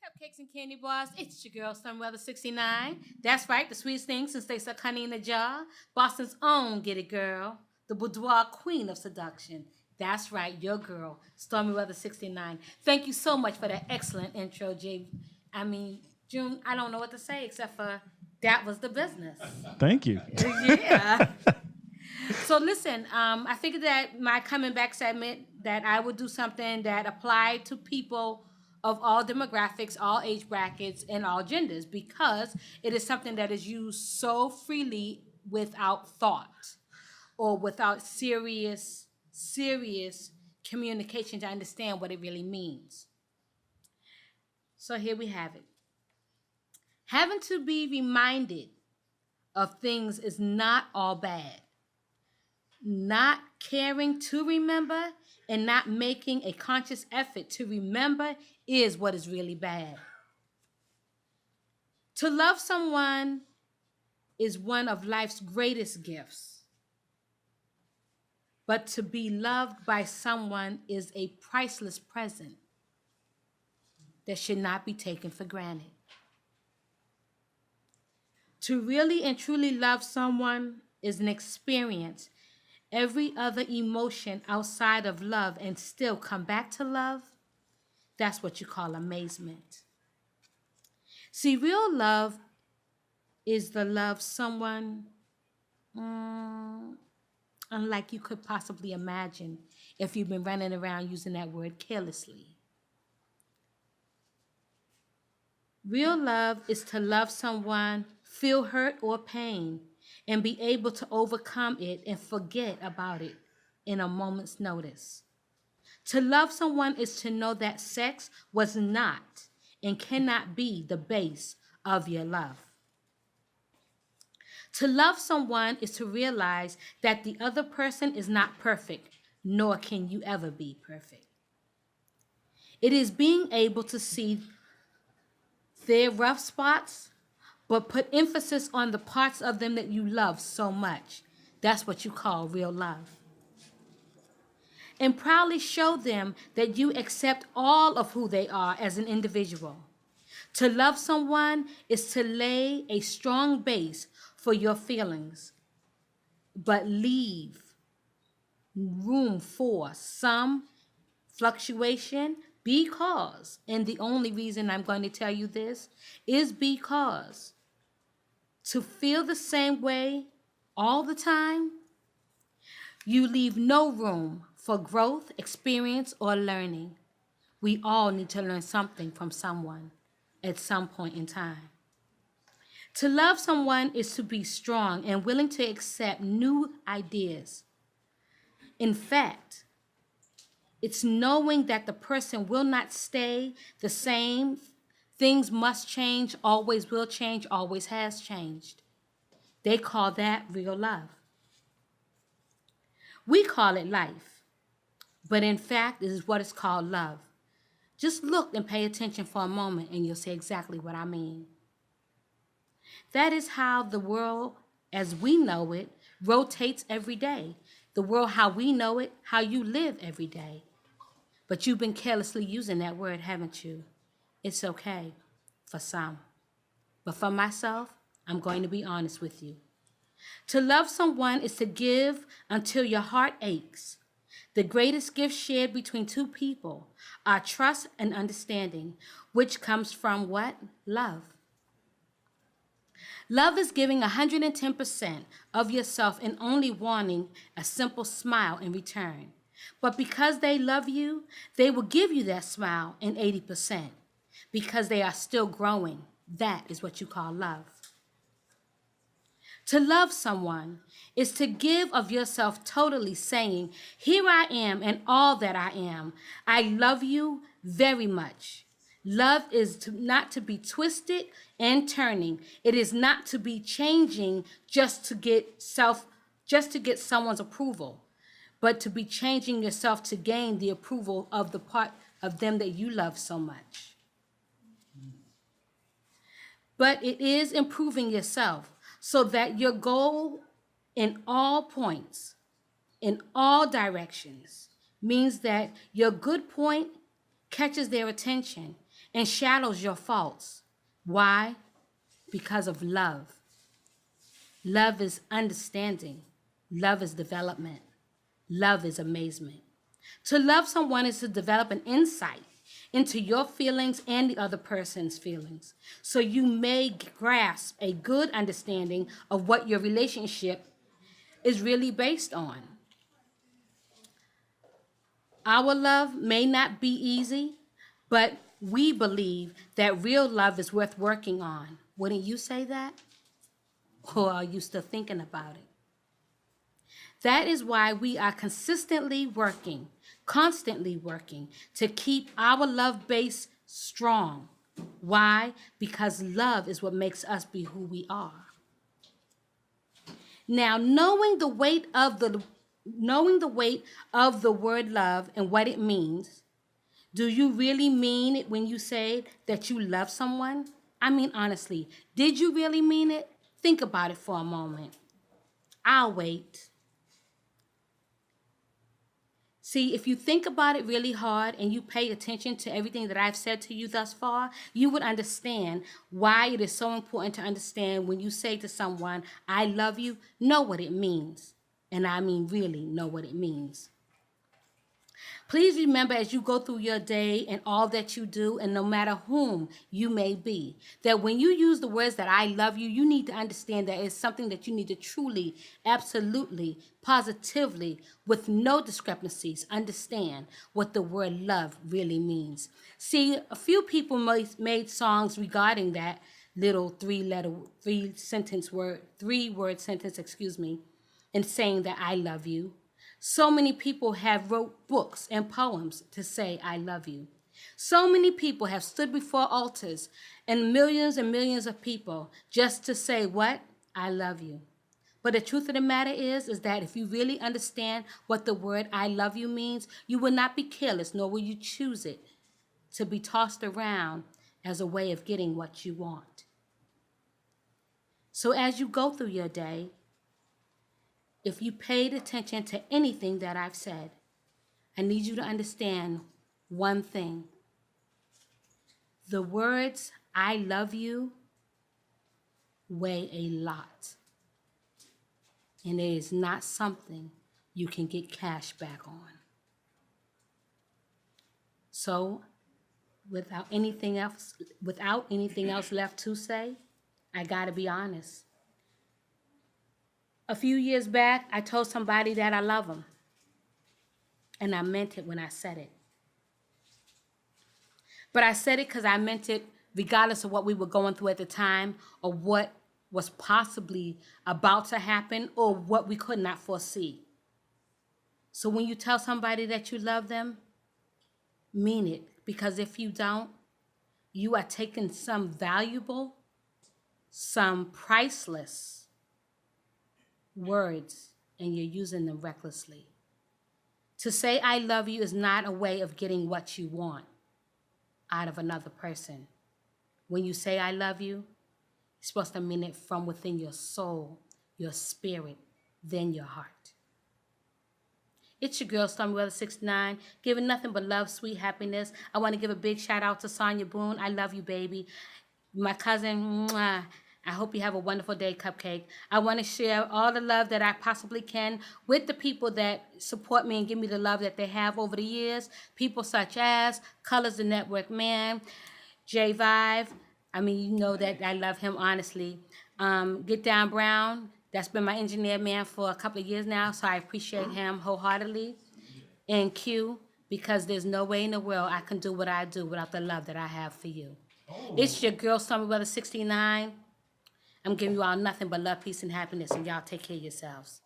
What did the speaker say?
Cupcakes and candy bars. It's your girl, Stormy Weather69. That's right, the sweetest thing since they suck honey in a jar. Boston's own Get It Girl, the boudoir queen of seduction. That's right, your girl, Stormy Weather69. Thank you so much for that excellent intro, Jay. I mean, June, I don't know what to say except for that was the business. Thank you. Yeah. So listen, I figured that my coming back segment that I would do something that applied to people of all demographics, all age brackets, and all genders because it is something that is used so freely without thought or without serious communication to understand what it really means. So here we have it. Having to be reminded of things is not all bad. Not caring to remember and not making a conscious effort to remember is what is really bad. To love someone is one of life's greatest gifts. But to be loved by someone is a priceless present that should not be taken for granted. To really and truly love someone is an experience. Every other emotion outside of love and still come back to love, that's what you call amazement. See, real love is the love someone unlike you could possibly imagine if you've been running around using that word carelessly. Real love is to love someone, feel hurt or pain, and be able to overcome it and forget about it in a moment's notice. To love someone is to know that sex was not and cannot be the base of your love. To love someone is to realize that the other person is not perfect, nor can you ever be perfect. It is being able to see their rough spots, but put emphasis on the parts of them that you love so much. That's what you call real love. And proudly show them that you accept all of who they are as an individual. To love someone is to lay a strong base for your feelings, but leave room for some fluctuation because, and the only reason I'm going to tell you this is because to feel the same way all the time, you leave no room for growth, experience, or learning. We all need to learn something from someone at some point in time. To love someone is to be strong and willing to accept new ideas. In fact, it's knowing that the person will not stay the same. Things must change, always will change, always has changed. They call that real love. We call it life, but in fact, it is what is called love. Just look and pay attention for a moment and you'll see exactly what I mean. That is how the world as we know it rotates every day. The world how we know it, how you live every day. But you've been carelessly using that word, haven't you? It's okay for some. But for myself, I'm going to be honest with you. To love someone is to give until your heart aches. The greatest gift shared between two people are trust and understanding, which comes from what? Love. Love is giving 110% of yourself and only wanting a simple smile in return. But because they love you, they will give you that smile in 80% because they are still growing. That is what you call love. To love someone is to give of yourself totally saying, here I am and all that I am. I love you very much. Love is not to be twisted and turning. It is not to be changing just to get someone's approval, but to be changing yourself to gain the approval of the part of them that you love so much. But it is improving yourself so that your goal in all points, in all directions, means that your good point catches their attention and shadows your faults. Why? Because of love. Love is understanding. Love is development. Love is amazement. To love someone is to develop an insight into your feelings and the other person's feelings, so you may grasp a good understanding of what your relationship is really based on. Our love may not be easy, but we believe that real love is worth working on. Wouldn't you say that? Or are you still thinking about it? That is why we are constantly working to keep our love base strong. Why? Because love is what makes us be who we are. Now, knowing the weight of the word love and what it means, do you really mean it when you say that you love someone? I mean, honestly, did you really mean it? Think about it for a moment. I'll wait. See, if you think about it really hard and you pay attention to everything that I've said to you thus far, you would understand why it is so important to understand when you say to someone, I love you, know what it means. And I mean really know what it means. Please remember as you go through your day and all that you do, and no matter whom you may be, that when you use the words that I love you, you need to understand that it's something that you need to truly, absolutely, positively, with no discrepancies, understand what the word love really means. See, a few people made songs regarding that little three-word sentence, and saying that I love you. So many people have wrote books and poems to say, I love you. So many people have stood before altars and millions of people just to say what? I love you. But the truth of the matter is that if you really understand what the word I love you means, you will not be careless, nor will you choose it to be tossed around as a way of getting what you want. So as you go through your day, if you paid attention to anything that I've said, I need you to understand one thing. The words I love you weigh a lot. And it is not something you can get cash back on. So, without anything else left to say, I gotta be honest. A few years back, I told somebody that I love them. And I meant it when I said it. But I said it because I meant it regardless of what we were going through at the time or what was possibly about to happen or what we could not foresee. So when you tell somebody that you love them, mean it. Because if you don't, you are taking some valuable, some priceless words and you're using them recklessly. To say I love you is not a way of getting what you want out of another person. When you say I love you, you're supposed to mean it from within your soul, your spirit, then your heart. It's your girl, Stormy Weather69, giving nothing but love, sweet happiness. I want to give a big shout out to Sonia Boone. I love you, baby. My cousin, mwah. I hope you have a wonderful day, Cupcake. I want to share all the love that I possibly can with the people that support me and give me the love that they have over the years. People such as Colors the Network Man, J Vive. I mean, you know that I love him, honestly. Get Down Brown. That's been my engineer man for a couple of years now, so I appreciate him wholeheartedly. And Q, because there's no way in the world I can do what I do without the love that I have for you. It's your girl, Stormy Weather69. I'm giving you all nothing but love, peace, and happiness, and y'all take care of yourselves.